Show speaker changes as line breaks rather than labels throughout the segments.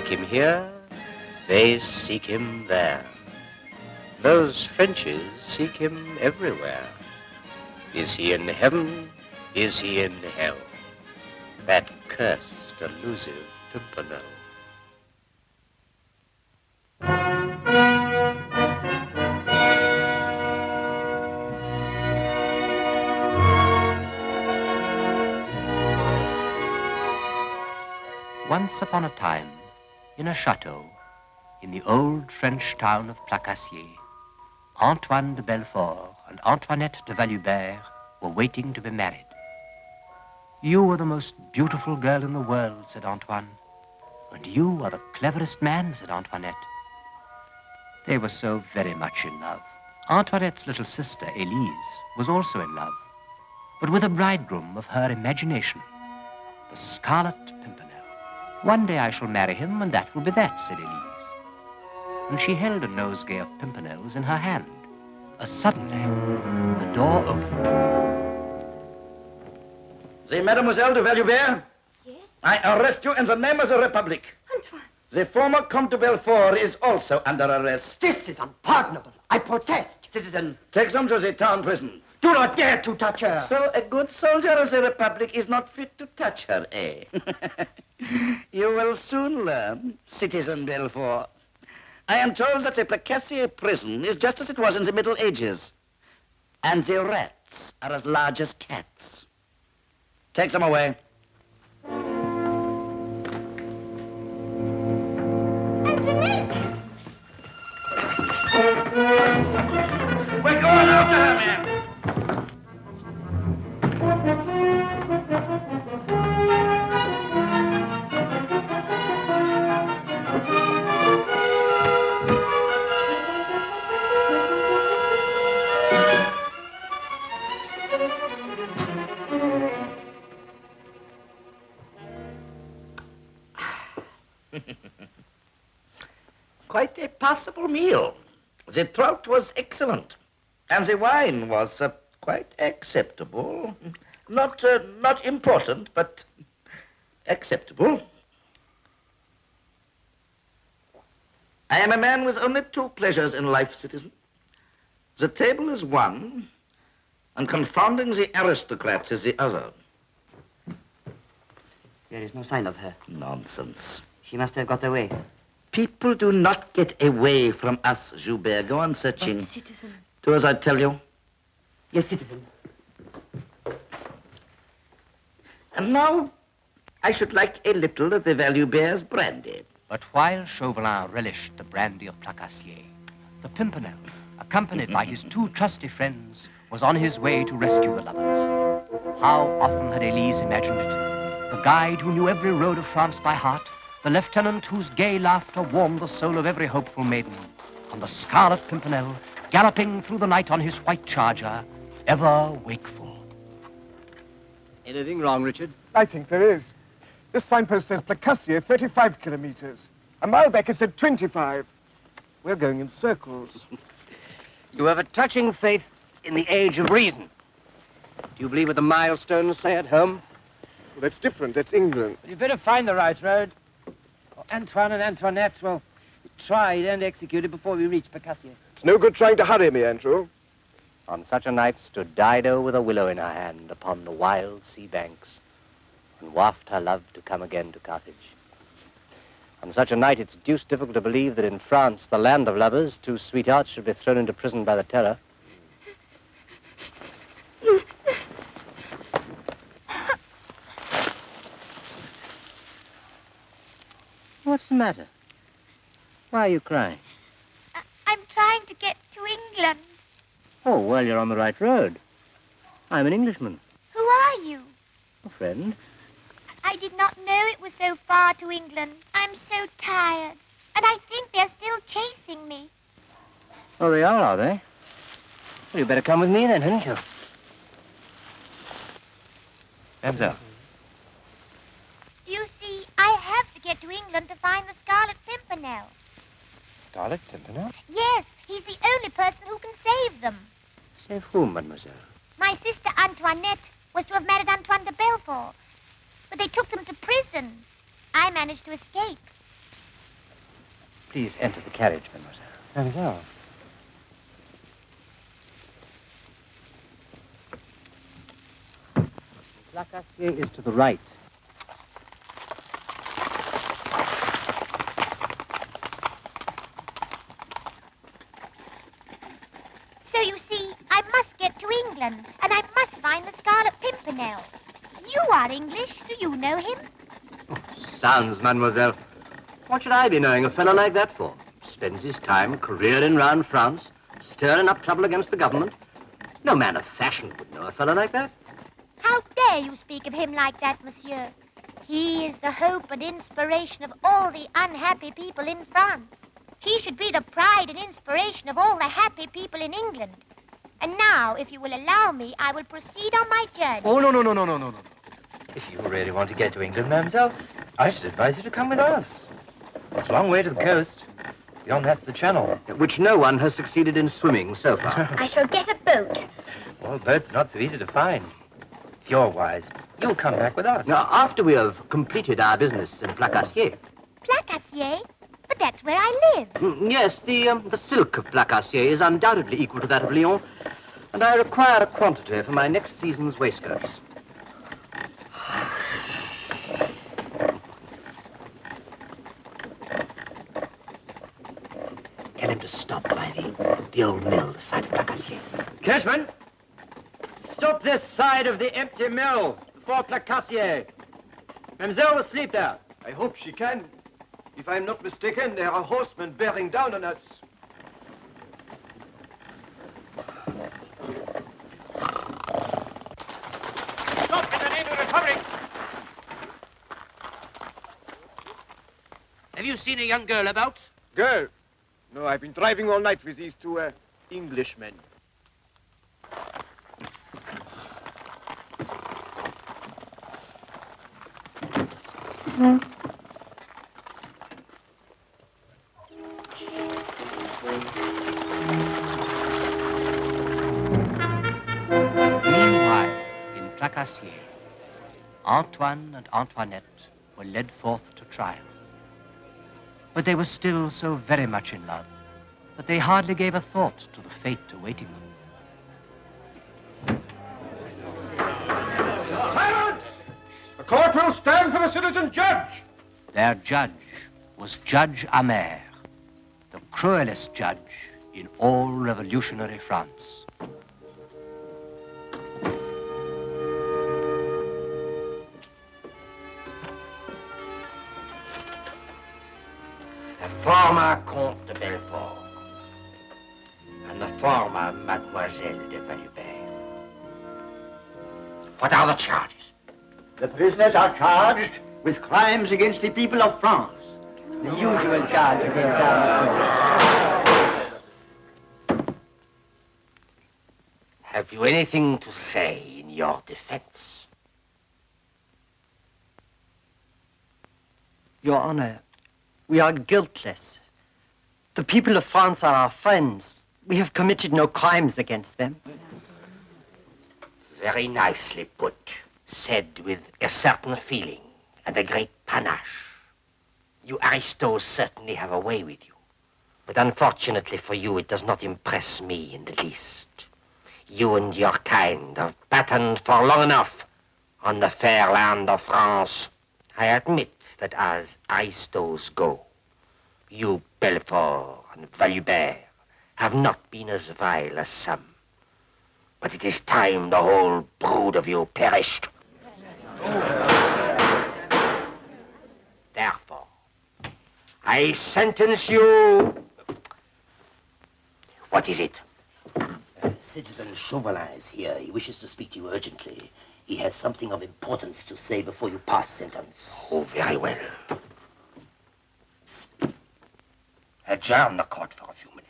seek him here, they seek him there. Those Frenchies seek him everywhere. Is he in heaven? Is he in hell? That cursed, elusive Pimpernel.
Once upon a time, in a chateau, in the old French town of Placassier, Antoine de Belfort and Antoinette de Valubert were waiting to be married. "You are the most beautiful girl in the world," said Antoine. "And you are the cleverest man," said Antoinette. They were so very much in love. Antoinette's little sister, Elise, was also in love, but with a bridegroom of her imagination, the Scarlet Pimpernel. "One day I shall marry him, and that will be that," said Elise. And she held a nosegay of pimpernels in her hand, as suddenly the door opened.
The Mademoiselle de Valubert?
Yes?
I arrest you in the name of the Republic.
Antoine.
The former Comte de Belfort is also under arrest.
This is unpardonable. I protest.
Citizen, take them to the town prison.
Do not dare to touch her.
So a good soldier of the Republic is not fit to touch her, eh? You will soon learn, Citizen Belfort. I am told that the Placassier prison is just as it was in the Middle Ages. And the rats are as large as cats. Take them away.
Antoinette!
We're going after her, man. Quite a passable meal. The trout was excellent, and the wine was quite acceptable. Not important, but acceptable. I am a man with only two pleasures in life, citizen. The table is one, and confounding the aristocrats is the other.
There is no sign of her.
Nonsense.
She must have got away.
People do not get away from us, Joubert. Go on searching.
But, citizen.
Do as I tell you.
Yes, citizen.
And now, I should like a little of the Valubert's brandy.
But while Chauvelin relished the brandy of Placassier, the Pimpernel, accompanied by his two trusty friends, was on his way to rescue the lovers. How often had Elise imagined it? The guide who knew every road of France by heart, the lieutenant whose gay laughter warmed the soul of every hopeful maiden, and the Scarlet Pimpernel galloping through the night on his white charger, ever wakeful.
Anything wrong, Richard?
I think there is. This signpost says Placassier, 35 kilometers. A mile back it said 25. We're going in circles.
You have a touching faith in the age of reason. Do you believe what the milestones say at home?
Well, that's different. That's England.
You'd better find the right road. Antoine and Antoinette will be tried and executed before we reach Placassier.
It's no good trying to hurry me, Andrew.
On such a night stood Dido with a willow in her hand upon the wild sea banks, and waft her love to come again to Carthage. On such a night it's deuced difficult to believe that in France, the land of lovers, two sweethearts should be thrown into prison by the terror. What's the matter? Why are you crying?
I'm trying to get to England.
Oh, well, you're on the right road. I'm an Englishman.
Who are you?
A friend.
I did not know it was so far to England. I'm so tired. And I think they're still chasing me.
Oh, they are they? Well, you better come with me then, hadn't you?
Mademoiselle.
You see, I have to get to England to find the Scarlet Pimpernel.
Scarlet Pimpernel?
Yes, he's the only person who can save them.
Save whom, mademoiselle?
My sister Antoinette was to have married Antoine de Belfort, but they took them to prison. I managed to escape.
Please enter the carriage, mademoiselle.
Mademoiselle.
Placassier is to the right.
So you see, I must get to England, and I must find the Scarlet Pimpernel. You are English. Do you know him?
Sounds, mademoiselle. What should I be knowing a fellow like that for? Spends his time careering round France, stirring up trouble against the government. No man of fashion would know a fellow like that.
How dare you speak of him like that, monsieur? He is the hope and inspiration of all the unhappy people in France. He should be the pride and inspiration of all the happy people in England. And now, if you will allow me, I will proceed on my journey.
Oh, no.
If you really want to get to England, mademoiselle, I should advise you to come with us. It's a long way to the coast. Beyond that's the channel.
Which no one has succeeded in swimming so far.
I shall get a boat.
Well, boats are not so easy to find. If you're wise, you'll come back with us.
Now, after we have completed our business in Placassier.
Placassier? But that's where I live.
Yes, the silk of Placassier is undoubtedly equal to that of Lyon, and I require a quantity for my next season's waistcoats. Tell him to stop by the old mill, the side of Placassier.
Coachman, stop this side of the empty mill before Placassier. Mademoiselle will sleep there.
I hope she can. If I'm not mistaken, there are horsemen bearing down on us.
Stop in the name of the Republic!
Have you seen a young girl about?
Girl? No, I've been driving all night with these two Englishmen.
Meanwhile, in Placassier, Antoine and Antoinette were led forth to trial. But they were still so very much in love that they hardly gave a thought to the fate awaiting them.
Silence! The court will stand for the citizen judge!
Their judge was Judge Amer, the cruelest judge in all revolutionary France.
The former Comte de Belfort and the former Mademoiselle de Valubert. What are the charges?
The prisoners are charged with crimes against the people of France. The usual charge against our
Have you anything to say in your defense?
Your Honor, we are guiltless. The people of France are our friends. We have committed no crimes against them.
Very nicely put. Said with a certain feeling and a great panache. You aristos certainly have a way with you. But unfortunately for you, it does not impress me in the least. You and your kind have battened for long enough on the fair land of France. I admit that as aristos go, you, Belfort and Valubert, have not been as vile as some. But it is time the whole brood of you perished. Therefore, I sentence you... What is it?
Citizen Chauvelin is here. He wishes to speak to you urgently. He has something of importance to say before you pass sentence.
Oh, very well. Adjourn the court for a few minutes.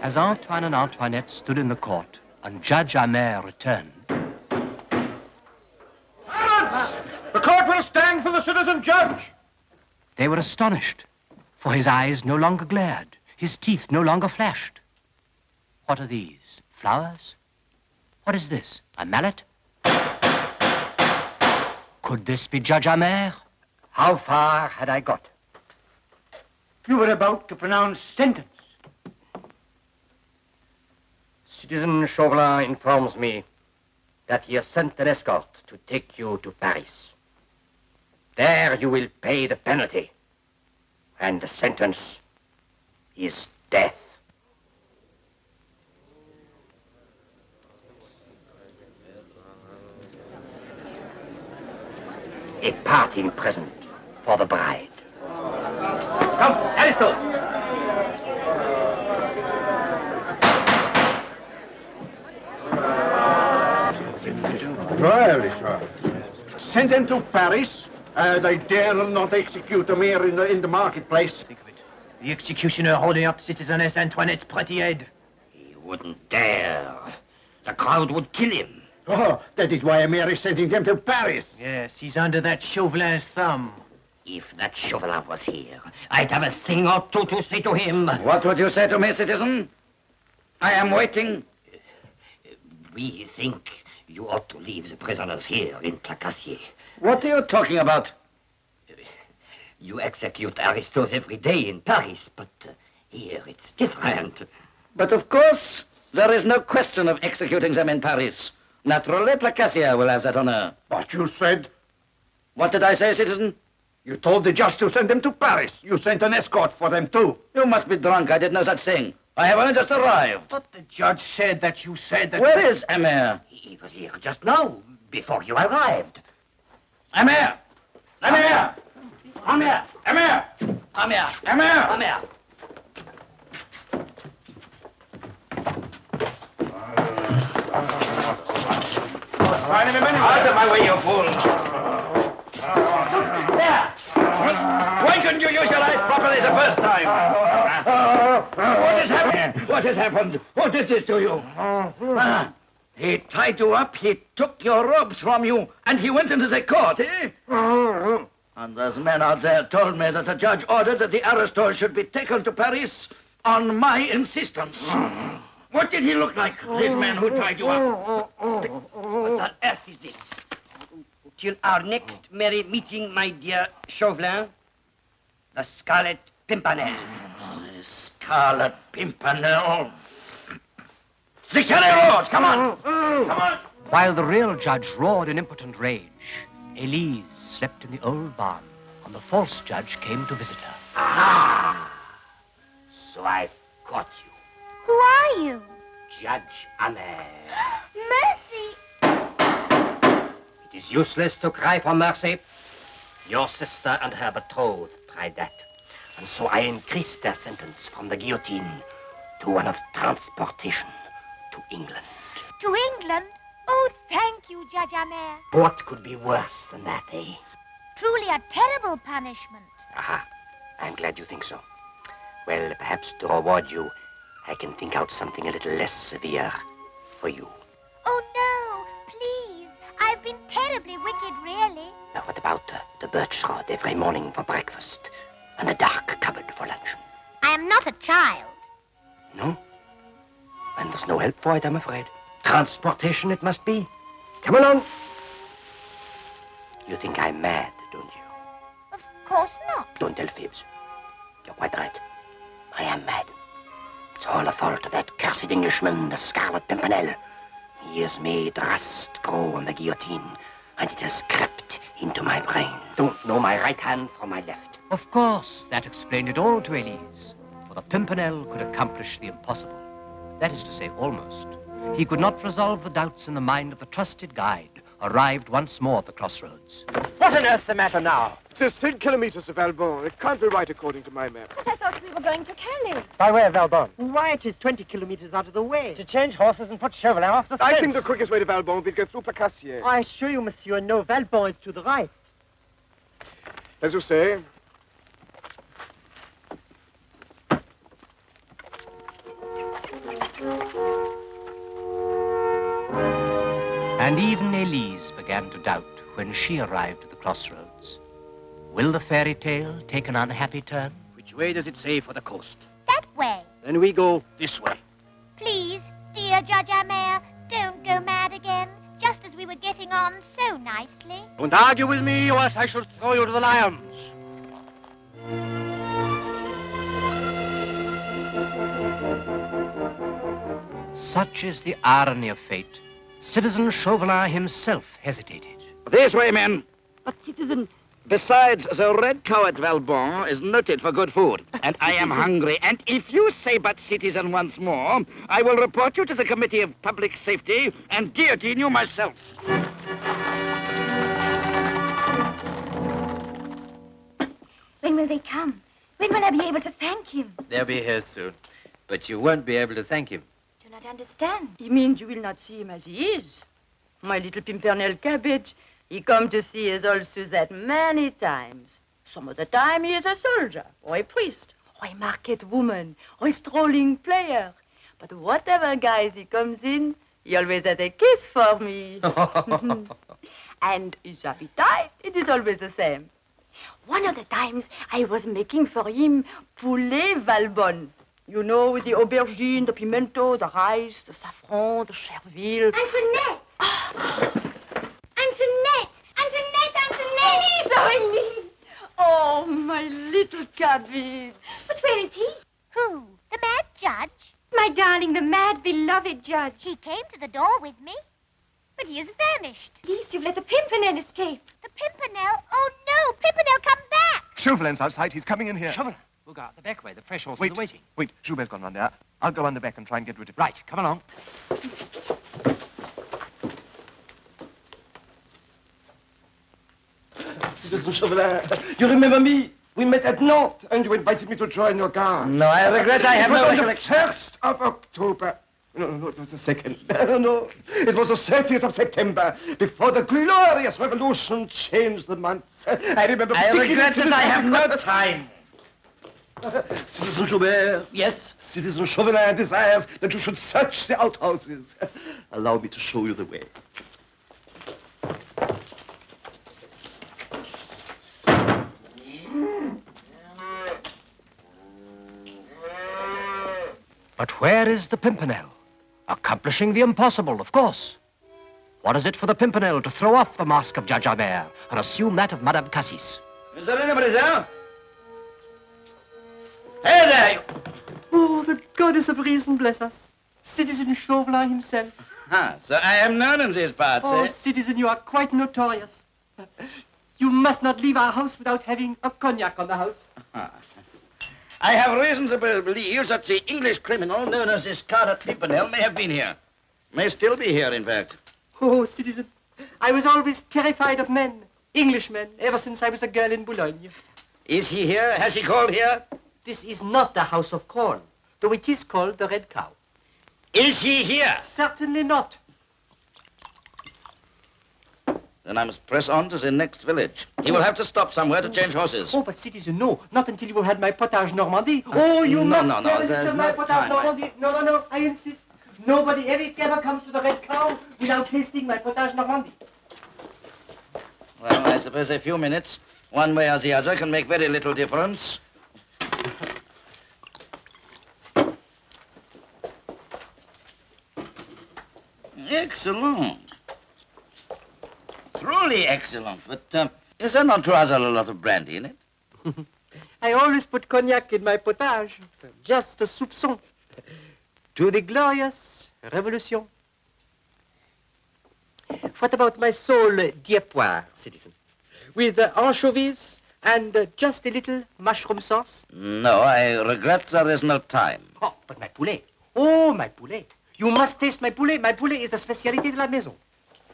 As Antoine and Antoinette stood in the court and Judge Amer returned,
Silence! The court will stand for the citizen judge!
they were astonished, for his eyes no longer glared, his teeth no longer flashed. What are these? Flowers? What is this? A mallet? Could this be Judge Amer?
How far had I got? You were about to pronounce sentence.
Citizen Chauvelin informs me that he has sent an escort to take you to Paris. There you will pay the penalty, and the sentence is death. A parting present for the bride. Come, Aristos!
Really, sir. Send them to Paris. They dare not execute them here in the marketplace.
Think of it. The executioner holding up Citizeness Antoinette Prettyhead.
He wouldn't dare. The crowd would kill him.
Oh, that is why Amir is sending them to Paris.
Yes, he's under that Chauvelin's thumb.
If that Chauvelin was here, I'd have a thing or two to say to him.
What would you say to me, citizen? I am waiting.
We think you ought to leave the prisoners here in Placassier.
What are you talking about?
You execute aristos every day in Paris, but here it's different.
But of course, there is no question of executing them in Paris. Naturally, Placassier will have that honor.
But you said...
What did I say, citizen?
You told the judge to send them to Paris. You sent an escort for them, too.
You must be drunk. I did no such thing. I have only just arrived.
But the judge said that you said that...
Where is Amir?
He was here just now, before you arrived.
Amir! Amir! Amir! Amir! Amir! Amir!
Amir!
Out of my way, you fool! There! Why couldn't you use your light properly the first time? What has happened? What has happened? Who did this to you? He tied you up, he took your robes from you, and he went into the court, eh? And those men out there told me that the judge ordered that the aristos should be taken to Paris on my insistence. What did he look like, this man who tied you up?
What on earth is this? Till our next merry meeting, my dear Chauvelin, the Scarlet Pimpernel.
The Scarlet Pimpernel. The carry road, come on! Come on!
While the real judge roared in impotent rage, Elise slept in the old barn, and the false judge came to visit her.
Aha! So I've caught you.
Who are you?
Judge Amer.
Mercy!
It is useless to cry for mercy. Your sister and her betrothed tried that. And so I increased their sentence from the guillotine to one of transportation to England.
To England? Oh, thank you, Judge Amer.
What could be worse than that, eh?
Truly a terrible punishment.
Aha. I'm glad you think so. Well, perhaps to reward you, I can think out something a little less severe for you.
Oh, no, please. I've been terribly wicked, really.
Now, what about the birch rod every morning for breakfast and the dark cupboard for luncheon?
I am not a child.
No? And there's no help for it, I'm afraid. Transportation it must be. Come along. You think I'm mad, don't you?
Of course not.
Don't tell fibs. You're quite right. I am mad. It's all the fault of that cursed Englishman, the Scarlet Pimpernel. He has made rust grow on the guillotine, and it has crept into my brain. Don't know my right hand from my left.
Of course, that explained it all to Elise, for the Pimpernel could accomplish the impossible. That is to say, almost. He could not resolve the doubts in the mind of the trusted guide, arrived once more at the crossroads.
What on earth's the matter now? It says 10 kilometers to Valbonne. It can't be right according to my map.
But I thought we were going to Calais.
By way of Valbonne. Why, it is 20 kilometers out of the way.
To change horses and put Chauvelin off the scent.
I think the quickest way to Valbonne would be to go through Placassier.
I assure you, monsieur, no, Valbonne is to the right.
As you say.
And even Elise began to doubt when she arrived at the crossroads. Will the fairy tale take an unhappy turn?
Which way does it say for the coast?
That way.
Then we go this way.
Please, dear Judge Amer, don't go mad again, just as we were getting on so nicely.
Don't argue with me, or else I shall throw you to the lions.
Such is the irony of fate. Citizen Chauvelin himself hesitated.
This way, men.
But, citizen...
Besides, the Red Cow at Valbon is noted for good food, and I am hungry. And if you say but citizen once more, I will report you to the Committee of Public Safety and guillotine you myself.
When will they come? When will I be able to thank him?
They'll be here soon. But you won't be able to thank him.
Do not understand.
He means you will not see him as he is. My little Pimpernel cabbage, he come to see his old Suzette many times. Some of the time he is a soldier, or a priest, or a market woman, or a strolling player. But whatever guise he comes in, he always has a kiss for me. And his appetite, it is always the same. One of the times I was making for him poulet valbonne. You know, with the aubergine, the pimento, the rice, the saffron, the chervil.
Antoinette! Antoinette! Antoinette! Antoinette!
Elise! Oh, my little cabbage.
But where is he?
Who? The mad judge?
My darling, the mad, beloved judge.
He came to the door with me, but he has vanished.
Elise, you've let the Pimpernel escape.
The Pimpernel? Oh, no! Pimpernel, come back!
Chauvelin's outside. He's coming in here.
Chauvelin, we'll go out the back way. The fresh horses
Wait,
are waiting.
wait. Joubert's gone round there. I'll go on the back and try and get rid of him.
Right, come along.
Citizen Chauvelin, you remember me? We met at Nantes, and you invited me to join your guard.
No, I regret I have no
It was on the
recollection.
1st of October. No, it was the 2nd. No, it was the 30th of September, before the glorious revolution changed the months. I remember...
I regret that I have no time.
Citizen Joubert. Yes? Citizen Chauvelin desires that you should search the outhouses. Allow me to show you the way.
But where is the Pimpernel? Accomplishing the impossible, of course. What is it for the Pimpernel to throw off the mask of Judge Albert and assume that of Madame Cassis?
Is there anybody there? Hey there, you...
Oh, the goddess of reason bless us. Citizen Chauvelin himself.
Ah, so I am known in these parts,
Oh,
eh?
citizen, you are quite notorious. You must not leave our house without having a cognac on the house.
I have reason to believe that the English criminal known as the Scarlet Pimpernel may have been here. May still be here, in fact.
Oh, citizen, I was always terrified of men, Englishmen, ever since I was a girl in Boulogne.
Is he here? Has he called here?
This is not the House of Corn, though it is called the Red Cow.
Is he here?
Certainly not.
Then I must press on to the next village. He will have to stop somewhere to change horses.
Oh, but citizen, no, not until you have had my potage Normandie. Oh, you must
no,
have
there's
my
no
potage
time.
Normandie. No, I insist. Nobody ever comes to the Red Cow without tasting my potage Normandie.
Well, I suppose a few minutes, one way or the other, can make very little difference. Excellent. Truly excellent. But is there not rather a lot of brandy in it?
I always put cognac in my potage, just a soupçon. To the glorious revolution. What about my sole diepoire, citizen? With anchovies and just a little mushroom sauce?
No, I regret there is no time.
Oh, but my poulet. Oh, my poulet. You must taste my poulet. My poulet is the spécialité de la maison.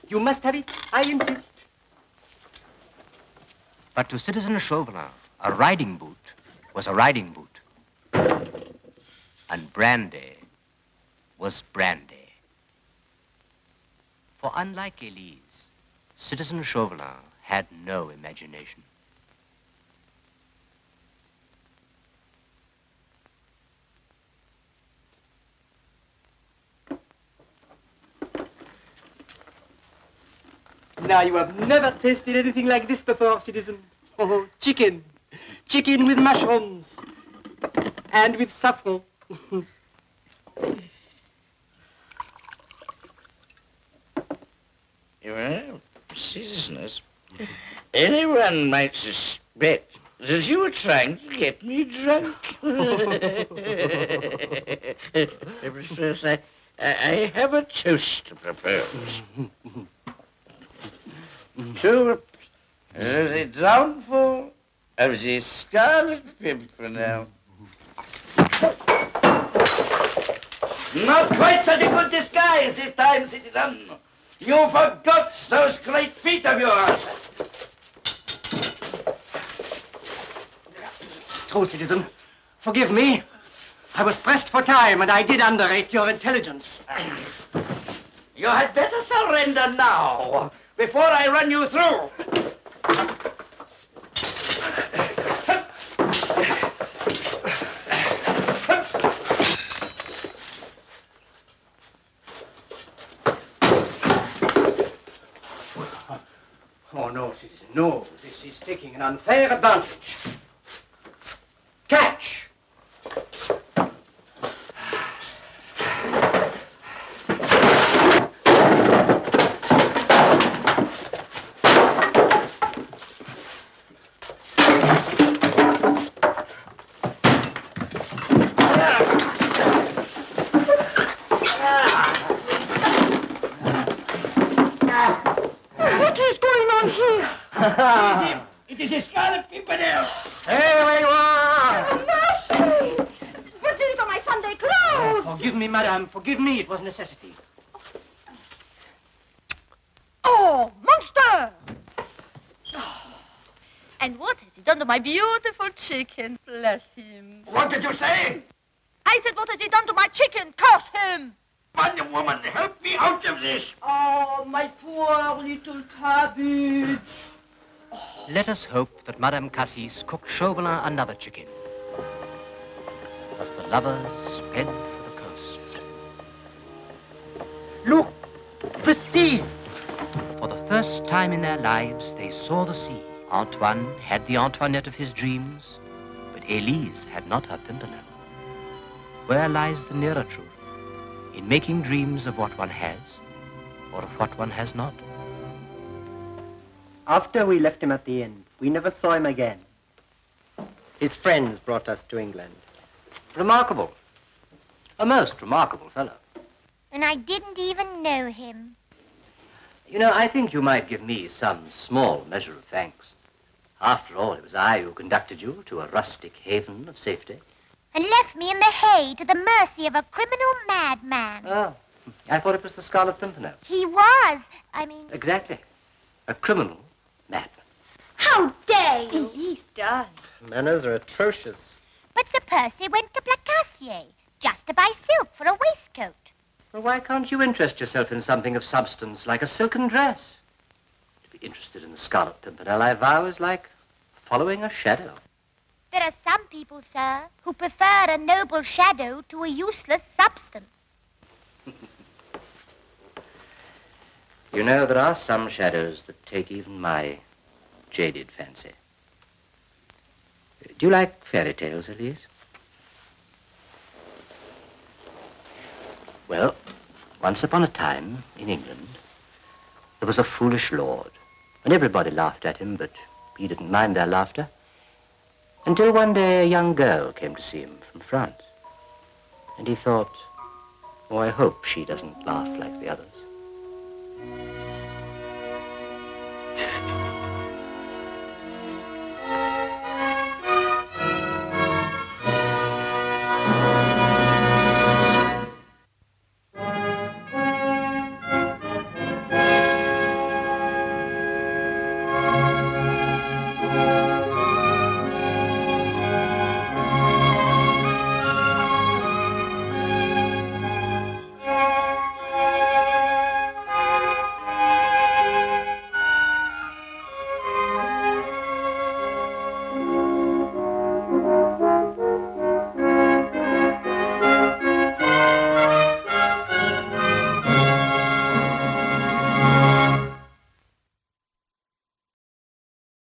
You must have it. I insist.
But to Citizen Chauvelin, a riding boot was a riding boot. And brandy was brandy. For unlike Elise, Citizen Chauvelin had no imagination.
Now, you have never tasted anything like this before, citizen. Oh, chicken. Chicken with mushrooms. And with saffron.
Well, citizens, anyone might suspect that you were trying to get me drunk. First, I have a toast to propose. To the downfall of the Scarlet Pimpernel. Not quite such a good disguise this time, citizen. You forgot those great feet of yours.
True, citizen. Forgive me. I was pressed for time, and I did underrate your intelligence.
You had better surrender now, before I run you through.
Oh, no, citizen, no. This is taking an unfair advantage. Catch!
What is going on here?
It is a Scarlet Pimpernel.
Here we are!
Mercy! But these are my Sunday clothes!
Forgive me, madame. Forgive me. It was necessity.
Oh, monster! And what has he done to my beautiful chicken? Bless him.
What did you say?
I said, what has he done to my chicken? Curse him!
Wonder Woman, help me out of this.
Oh, my poor little cabbage.
Let us hope that Madame Cassis cooked Chauvelin another chicken. As the lovers sped for the coast.
Look! The sea!
For the first time in their lives, they saw the sea. Antoine had the Antoinette of his dreams, but Elise had not her Pimpernel. Where lies the nearer truth? In making dreams of what one has, or of what one has not?
After we left him at the inn, we never saw him again. His friends brought us to England.
Remarkable. A most remarkable fellow.
And I didn't even know him.
You know, I think you might give me some small measure of thanks. After all, it was I who conducted you to a rustic haven of safety.
And left me in the hay to the mercy of a criminal madman.
Oh, I thought it was the Scarlet Pimpernel.
He was. I mean...
Exactly. A criminal madman.
How dare you?
He's done.
Manners are atrocious.
But Sir Percy went to Placassier just to buy silk for a waistcoat.
Well, why can't you interest yourself in something of substance, like a silken dress? To be interested in the Scarlet Pimpernel, I vow, is like following a shadow.
There are some people, sir, who prefer a noble shadow to a useless substance.
You know, there are some shadows that take even my jaded fancy. Do you like fairy tales, Elise? Well, once upon a time, in England, there was a foolish lord, and everybody laughed at him, but he didn't mind their laughter. Until one day a young girl came to see him from France. And he thought, oh, I hope she doesn't laugh like the others.